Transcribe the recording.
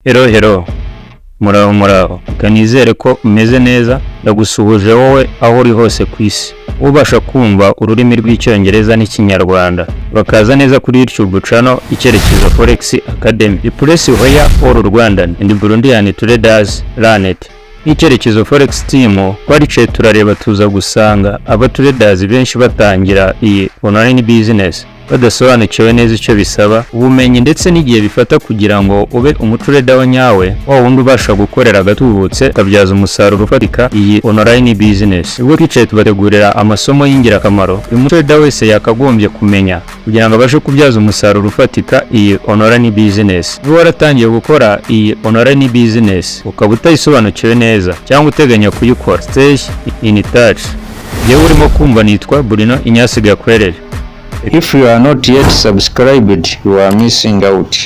Hero, muraho, Reka nizere ko umeze neza. Ndagusuhuje wowe aho uri hose ku isi, ubasha kumva ururimi rw'Icyongereza n'Ikinyarwanda. Urakaza neza kuri YouTube channel Icyerekezo Forex Academy. The place where all Rwandan and Burundian Traders learn it. Icyerekezo Forex team twaricaye turareba tuza gusanga abatraders benshi batangira iyi online business badasobanukiwe neza icyo bisaba, ubumenyi ndetse n'igihe bifata kugira ngo ube umutrader wa nyawe, wa wundi ubasha gukorera agatubutse ukabyaza umusaruro ufatika iyi online business. Ubwo twicaye tubategurira amasomo y'ingirakamaro uyu mutrader wese yakagombye kumenya kugira ngo abashe kubyaza umusaruro ufatika iyi online business. Niba waratangiye gukora iyi online business ukaba utayisobanukiwe neza cyangwa uteganya kuyikora, stay in touch. Yewe urimo kumva nitwa Bruno Inyasiga kwerere. If you are not yet subscribed, you are missing out.